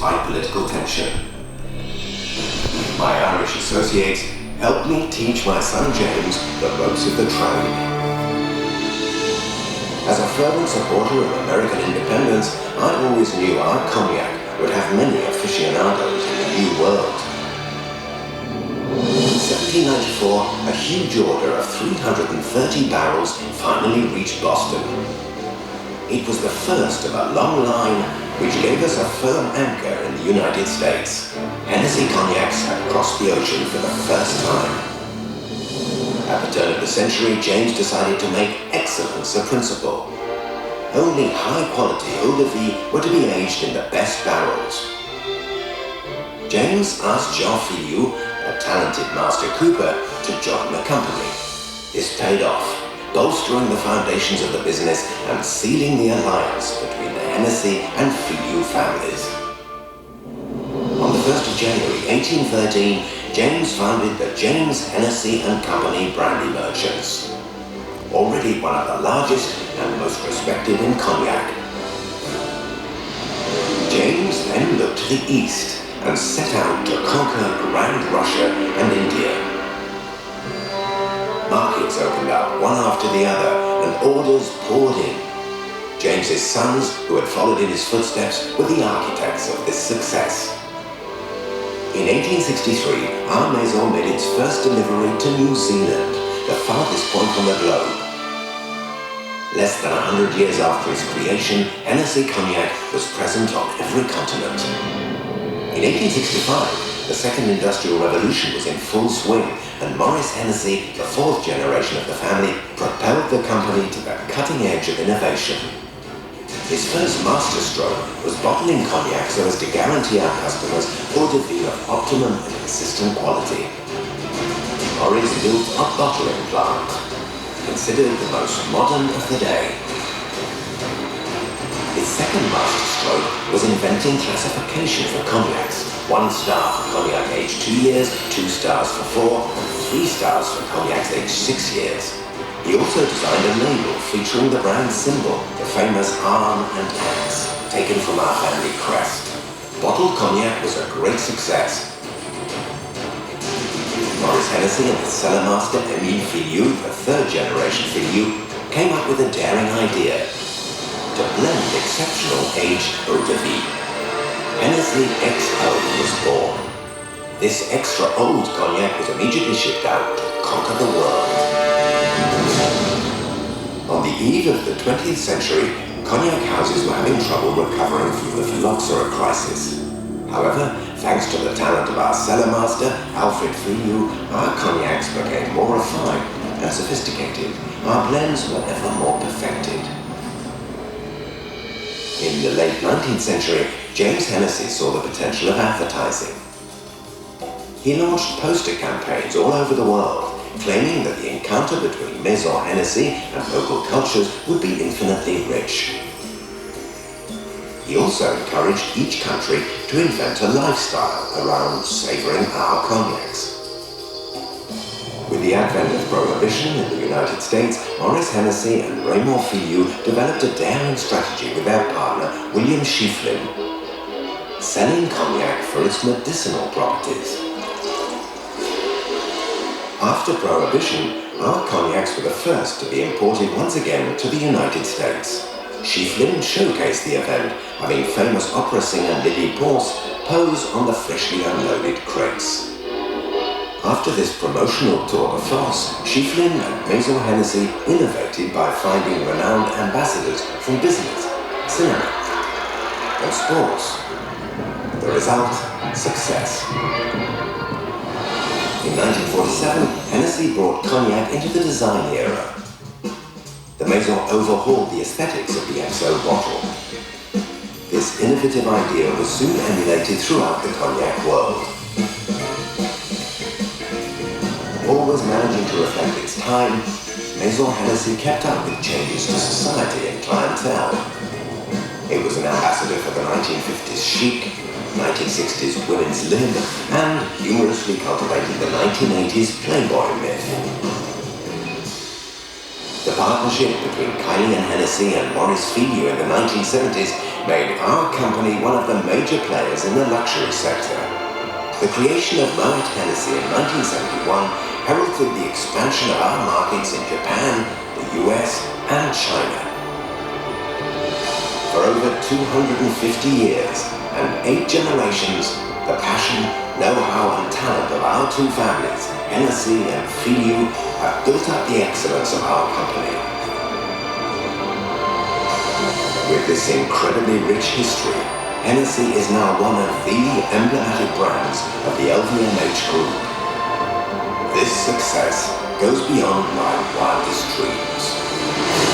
despite political tension. My Irish associates helped me teach my son James the ropes of the trade. As a fervent supporter of American independence, I always knew our cognac would have many aficionados in the New World. In 1794, a huge order of 330 barrels finally reached Boston. It was the first of a long line which gave us a firm anchor in the United States. Hennessey cognacs had crossed the ocean for the first time. At the turn of the century, James decided to make excellence a principle. Only high-quality eau de vie were to be aged in the best barrels. James asked Jean Filliou, a talented master cooper, to join the company. This paid off, bolstering the foundations of the business and sealing the alliance between the Hennessey and Filliou families. On the 1st of January 1813, James founded the James Hennessey and Company brandy merchants, already one of the largest and most respected in cognac. James then looked to the east and set out to conquer Grand Russia and India. Markets opened up one after the other and orders poured in. James's sons, who had followed in his footsteps, were the architects of this success. In 1863, our maison made its first delivery to New Zealand, the farthest point on the globe. Less than 100 years after its creation, Hennessey cognac was present on every continent. In 1865, the second industrial revolution was in full swing, and Maurice Hennessey, the fourth generation of the family, propelled the company to the cutting edge of innovation. His first masterstroke was bottling cognac so as to guarantee our customers eau de vie of optimum and consistent quality. Maurice built a bottling plant, considered the most modern of the day. His second masterstroke was inventing classification for cognacs. 1 star for cognac aged 2 years, 2 stars for 4, and 3 stars for cognacs aged 6 years. He also designed a label featuring the brand symbol, the famous arm and axe, taken from our family crest. Bottled cognac was a great success. Maurice Hennessey and his cellar master Émile Filliou, the third generation Filliou, came up with a daring idea to blend exceptional aged eau de vie. Hennessey XO was born. This extra old cognac was immediately shipped out to conquer the world. On the eve of the 20th century, cognac houses were having trouble recovering from the phylloxera crisis. However, thanks to the talent of our cellar master, Alfred Filliou, our cognacs became more refined and sophisticated. Our blends were ever more perfected. In the late 19th century, James Hennessey saw the potential of advertising. He launched poster campaigns all over the world, claiming that the encounter between Maison Hennessey and local cultures would be infinitely rich. He also encouraged each country to invent a lifestyle around savouring our cognacs. With the advent of Prohibition in the United States, Maurice Hennessey and Raymond Filliou developed a daring strategy with their partner, William Schieffelin, selling cognac for its medicinal properties. After Prohibition, our cognacs were the first to be imported once again to the United States. Schieffelin showcased the event, having famous opera singer Lily Ponce pose on the freshly unloaded crates. After this promotional tour de force, Schieffelin and Maison Hennessey innovated by finding renowned ambassadors from business, cinema, and sports. The result, success. In 1947, Hennessey brought cognac into the design era. The Maison overhauled the aesthetics of the XO bottle. This innovative idea was soon emulated throughout the cognac world. Always managing to reflect its time, Maison Hennessey kept up with changes to society and clientele. It was an ambassador for the 1950s chic, 1960s women's lib, and humorously cultivated the 1980s Playboy myth. The partnership between Kylie and Hennessey and Maurice Filliou in the 1970s made our company one of the major players in the luxury sector. The creation of Moet Hennessey in 1971 heralded the expansion of our markets in Japan, the US, and China. For over 250 years and 8 generations, the passion, know-how and talent of our two families, Hennessey and Filiu, have built up the excellence of our company. With this incredibly rich history, Hennessey is now one of the emblematic brands of the LVMH Group. This success goes beyond my wildest dreams.